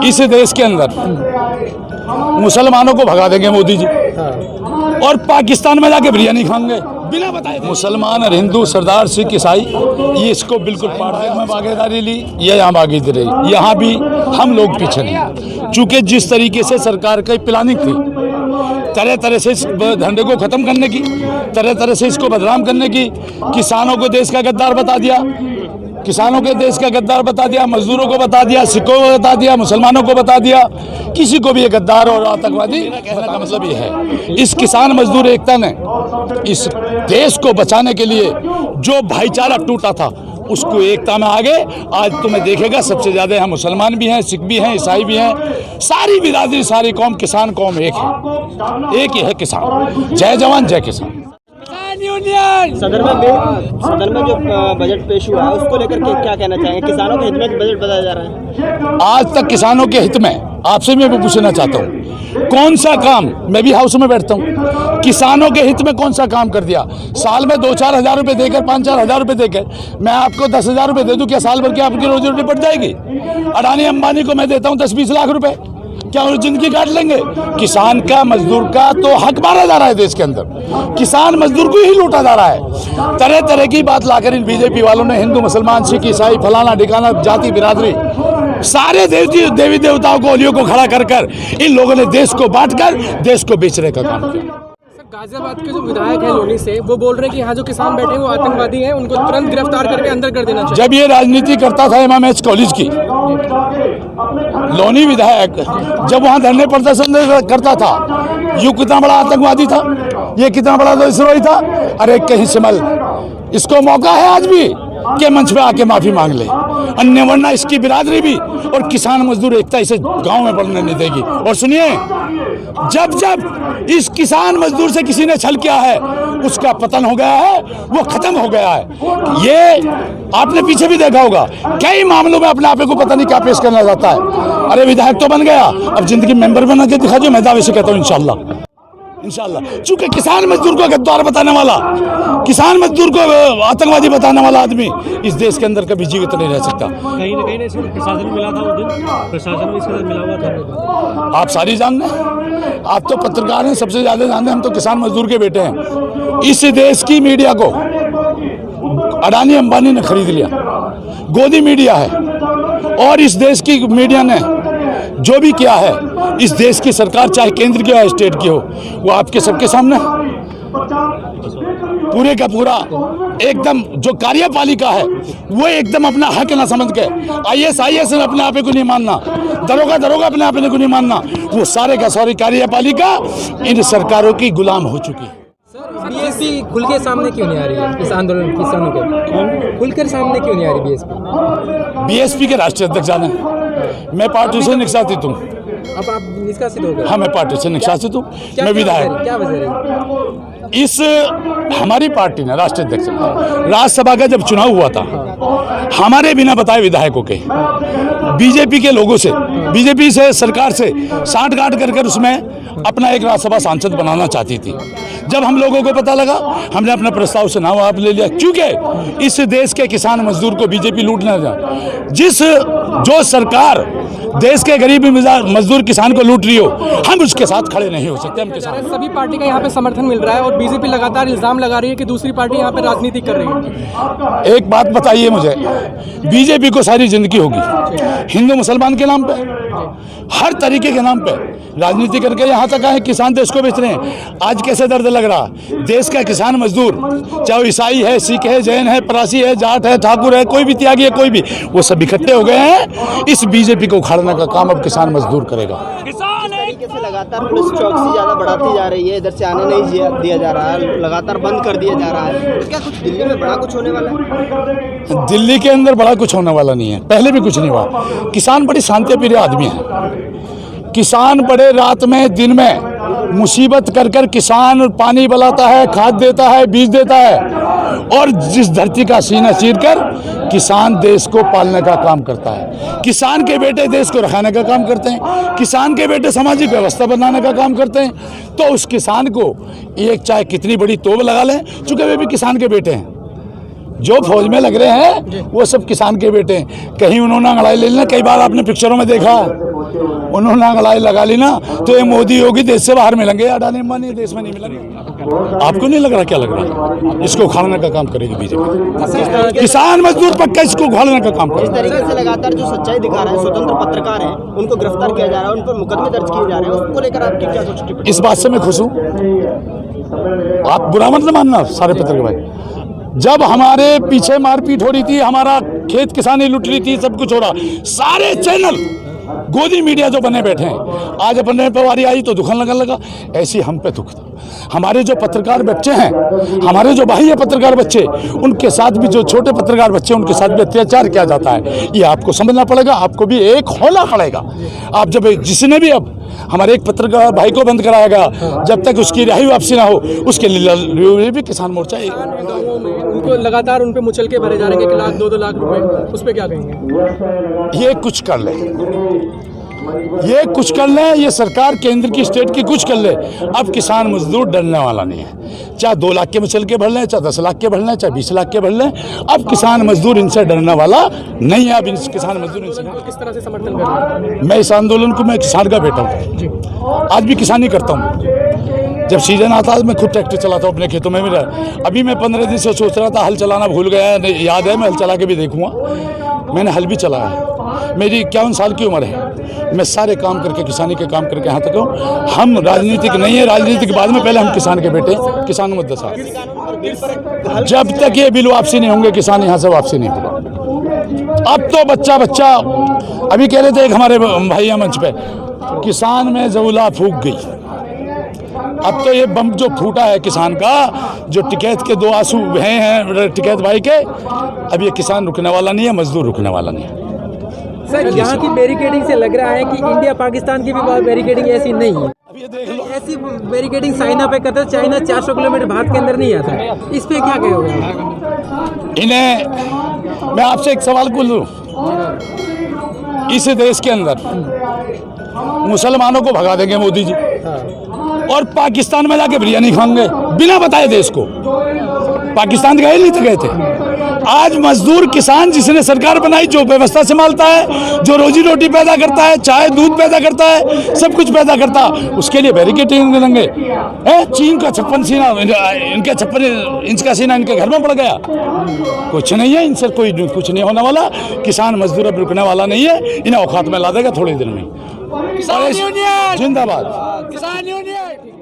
इस देश के अंदर मुसलमानों को भगा देंगे मोदी जी और पाकिस्तान में जाके बिरयानी खाएंगे बिना बताए। मुसलमान और हिंदू, सरदार, सिख, ईसाई, ये इसको बिल्कुल पार्टी में भागीदारी ली, ये यहाँ भागीदारी रही। यहाँ भी हम लोग पीछे नहीं, चूँकि जिस तरीके से सरकार की प्लानिंग थी, तरह तरह से इस धंधे को ख़त्म करने की, तरह तरह से इसको बदनाम करने की, किसानों को देश का गद्दार बता दिया, किसानों के देश का गद्दार बता दिया, मजदूरों को बता दिया, सिखों को बता दिया, मुसलमानों को बता दिया, किसी को भी ये गद्दार और आतंकवादी कहने का मतलब ये है। इस किसान मजदूर एकता ने इस देश को बचाने के लिए जो भाईचारा टूटा था उसको एकता में आगे आज तुम्हें देखेगा। सबसे ज़्यादा यहाँ मुसलमान भी हैं, सिख भी हैं, ईसाई भी हैं, सारी बिरादरी, सारी कौम, किसान कौम एक है, एक ही है किसान। जय जवान जय किसान। सदन में जो बजट पेश हुआ है उसको लेकर के क्या कहना चाहेंगे? किसानों के हित में बजट बताया जा रहा है। आज तक किसानों के हित में आपसे मैं भी पूछना चाहता हूँ, कौन सा काम, मैं भी हाउस में बैठता हूँ, किसानों के हित में कौन सा काम कर दिया? साल में 2-4 हज़ार रुपये देकर, 5-4 हज़ार रुपये देकर मैं आपको 10,000 रुपये दे दूँ, क्या साल भर की आपकी रोजी रोटी पड़ जाएगी? अडानी अंबानी को मैं देता हूँ 10-20 लाख रुपए, क्या वो जिंदगी काट लेंगे? किसान का, मजदूर का तो हक मारा जा रहा है देश के अंदर, किसान मजदूर को ही लूटा जा रहा है। तरह तरह की बात लाकर इन बीजेपी वालों ने हिंदू, मुसलमान, सिख, ईसाई, फलाना ठिकाना, जाति बिरादरी, सारे देवी देवताओं को, ओलियों को खड़ा कर कर इन लोगों ने देश को बांटकर देश को बेचने का काम किया। गाजियाबाद के जो विधायक हैं लोनी से, वो बोल रहे हैं कि यहाँ जो किसान बैठे हैं वो आतंकवादी हैं, उनको तुरंत गिरफ्तार करके अंदर कर देना चाहिए। जब ये राजनीति करता था एमएमएच कॉलेज की, लोनी विधायक जब वहाँ धरने प्रदर्शन करता था, यू कितना बड़ा आतंकवादी था, ये कितना बड़ा देशद्रोही था। अरे कहीं सिमल, इसको मौका है आज भी कि मंच पे आके माफी मांग ले, अन्य वरना इसकी बिरादरी भी और किसान मजदूर एकता इसे गांव में बढ़ने नहीं देगी। और सुनिए, जब जब इस किसान मजदूर से किसी ने छल किया है उसका पतन हो गया है, वो खत्म हो गया है। ये आपने पीछे भी देखा होगा, कई मामलों में अपने आप को पता नहीं क्या पेश करना चाहता है। अरे विधायक तो बन गया, अब जिंदगी मेंबर बना के दिखा दो, मैं दावे से कहता हूँ इंशाल्लाह। चूंकि किसान मजदूर को गद्दार बताने वाला, किसान मजदूर को आतंकवादी बताने वाला आदमी इस देश के अंदर कभी जीवित नहीं रह सकता। कहीं ना कहीं प्रशासन मिला था उस दिन, प्रशासन भी इसके साथ मिला हुआ था। आप सारी जानते हैं, आप तो पत्रकार हैं, सबसे ज्यादा जानते हैं, हम तो किसान मजदूर के बेटे हैं। इस देश की मीडिया को अडानी अंबानी ने खरीद लिया, गोदी मीडिया है, और इस देश की मीडिया ने जो भी किया है, इस देश की सरकार चाहे केंद्र की हो स्टेट की हो, वो आपके सबके सामने पूरे का पूरा एकदम जो कार्यपालिका है वो एकदम अपना हक ना समझ के, IAS अपने आप को नहीं मानना, दरोगा अपने आप को नहीं मानना, वो सारे का सारी कार्यपालिका इन सरकारों की गुलाम हो चुकी है। बीएसपी खुल के सामने क्यों नहीं आ रही है? इस आंदोलन किसानों के खुल कर सामने क्यों नहीं आ रही बीएसपी के राष्ट्रीय अध्यक्ष जाने, मैं पार्टी से निष्कासित हूँ। अब आप निष्कासित हो गए? हाँ, मैं पार्टी से निष्कासित हूँ, मैं विधायक। क्या वजह है? इस हमारी पार्टी ने राष्ट्रीय अध्यक्ष, राज्यसभा का जब चुनाव हुआ था, हमारे बिना बताए विधायकों के बीजेपी के लोगों से, बीजेपी से, सरकार से साठ-गांठ कर उसमें अपना एक राज्यसभा सांसद बनाना चाहती थी। जब हम लोगों को पता लगा, हमने अपना प्रस्ताव से नाम आप ले लिया, क्योंकि इस देश के किसान मजदूर को बीजेपी लूटना जो सरकार देश के गरीब मजदूर किसान को लूट रही हो, हम उसके साथ खड़े नहीं हो सकते। हम किसान, सभी पार्टी का यहाँ पे समर्थन मिल रहा है और बीजेपी लगातार इल्जाम लगा रही है कि दूसरी पार्टी यहाँ पे राजनीति कर रही है। एक बात बताइए मुझे, बीजेपी को सारी जिंदगी होगी हिंदू मुसलमान के नाम पे, हर तरीके के नाम पे राजनीति करके यहाँ तक आए, किसान देश को बेच रहे हैं। आज कैसे दर्द लग रहा, देश का किसान मजदूर, चाहे ईसाई है, सिख है, जैन है, परासी है, जाट है, ठाकुर है, कोई भी त्यागी है, कोई भी, वो सब इकट्ठे हो गए हैं। इस बीजेपी को उखाड़ने का काम अब किसान मजदूर करेगा। तरीके से लगातार पुलिस चौकसी ज़्यादा बढ़ाती जा रही है, इधर से आने नहीं दिया जा रहा है, लगातार बंद कर दिया जा रहा है, तो क्या कुछ दिल्ली में बड़ा कुछ होने वाला है? दिल्ली के अंदर बड़ा कुछ होने वाला नहीं है, पहले भी कुछ नहीं हुआ। किसान बड़ी शांति प्रिय आदमी है, किसान बड़े रात में दिन में मुसीबत कर कर किसान पानी बलाता है, खाद देता है, बीज देता है, और जिस धरती का सीना चीर कर किसान देश को पालने का काम करता है। किसान के बेटे देश को रखाने का काम करते हैं, किसान के बेटे सामाजिक व्यवस्था बनाने का काम करते हैं। तो उस किसान को एक चाहे कितनी बड़ी तोप लगा लें, चूंकि वे भी किसान के बेटे हैं, जो फौज में लग रहे हैं वो सब किसान के बेटे हैं। कहीं उन्होंने अंगड़ाई ले लेना, कई बार आपने पिक्चरों में देखा है, उन्होंने अंगड़ाई लगा ली ना तो ये मोदी योगी देश से बाहर मिलेंगे, अडानी अंबानी देश में नहीं मिलेंगे। आपको नहीं लग रहा? क्या लग रहा है? इसको उखाड़ने का काम करेगी बीजेपी। किसान मजदूर पक्का इसको उखाड़ने का काम इस करेगी। तरीके से लगातार जो सच्चाई दिखा रहे हैं, स्वतंत्र पत्रकार हैं, उनको गिरफ्तार किया जा रहा है, उन पर मुकदमे दर्ज किए जा रहे हैं, उसको लेकर आपकी क्या कुछ टिप्पणी? इस बात से मैं खुश हूँ। आप बुरा मत मानना सारे पत्रकार भाई। जब हमारे पीछे मारपीट हो रही थी, हमारा खेत किसानी लुट रही थी, सब कुछ हो रहा, सारे चैनल गोदी मीडिया जो बने बैठे हैं, आज अपने पे वारी आई तो दुखन लगने लगा। ऐसी हम पे दुख था। हमारे जो पत्रकार बच्चे हैं, हमारे जो भाई है पत्रकार बच्चे, उनके साथ भी जो छोटे पत्रकार बच्चे, उनके साथ भी अत्याचार किया जाता है। ये आपको समझना पड़ेगा, आपको भी एक होना पड़ेगा। आप जब जिसने भी अब हमारे एक पत्रकार भाई को बंद कराएगा, जब तक उसकी रिहाई वापसी ना हो, उसके लिए भी किसान मोर्चा उनको लगातार उन पे मुचल के भरे जा रहे हैं, 1 लाख 2-2 लाख रुपए, उस पर क्या कहेंगे? ये कुछ कर ले, ये कुछ कर ले, ये सरकार केंद्र की स्टेट की कुछ कर ले, अब किसान मजदूर डरने वाला नहीं है। चाहे 2 लाख के मुचल के भर लें, चाहे 10 लाख के भर लें, चाहे 20 लाख के भर लें, अब किसान मजदूर इनसे डरने वाला नहीं है। अब किसान मजदूर इनसे किस तरह से समर्थन कर रहे हैं? मैं इस आंदोलन को, मैं किसान का बेटा हूँ, आज भी किसानी करता हूँ। जब सीजन आता है मैं खुद ट्रैक्टर चलाता हूँ अपने खेतों में भी। अभी मैं 15 दिन से सोच रहा था, हल चलाना भूल गया, याद है, मैं हल चला के भी देखूंगा। मैंने हल भी चलाया है। मेरी 51 साल की उम्र है। मैं सारे काम करके, किसानी के काम करके यहाँ तक हूँ। हम राजनीतिक नहीं है, राजनीति के बाद में पहले हम किसान के बेटे, किसान मुद्दा साहब। जब तक ये बिल वापसी नहीं होंगे, किसान यहाँ से वापसी नहीं होगा। अब तो बच्चा बच्चा अभी कह रहे थे एक हमारे भाई मंच पे, किसान में जऊला फूक गई। अब तो ये बम जो फूटा है किसान का, जो टिकैत के 2 आंसू बहे हैं टिकैत भाई के, अब ये किसान रुकने वाला नहीं है, मजदूर रुकने वाला नहीं है। सर, यहाँ की बैरिकेडिंग से लग रहा है कि इंडिया पाकिस्तान की भी बैरिकेडिंग ऐसी नहीं है। अब ये देख लो, ऐसी बैरिकेडिंग चाइना पे करते, चाइना 400 किलोमीटर भारत के अंदर नहीं आता। इस पे क्या कहोगे? इन्हें मैं आपसे एक सवाल पूछूं, इस देश के अंदर मुसलमानों को भगा देंगे मोदी जी, और पाकिस्तान में जाके बिरयानी खाएंगे बिना बताए देश को। पाकिस्तान गए नहीं तो गए थे। आज मजदूर किसान जिसने सरकार बनाई, जो व्यवस्था संभालता है, जो रोजी रोटी पैदा करता है, चाय दूध पैदा करता है, सब कुछ पैदा करता है, उसके लिए बैरिकेडिंग देंगे। चीन का 56 सीना, इनका 56 इंच का सीना इनके घर में पड़ गया। कुछ नहीं है इनसे, कोई कुछ नहीं होने वाला। किसान मजदूर अब रुकने वाला नहीं है, इन्हें औकात में ला देगा थोड़े दिन में। जिंदाबाद किसान यूनियन।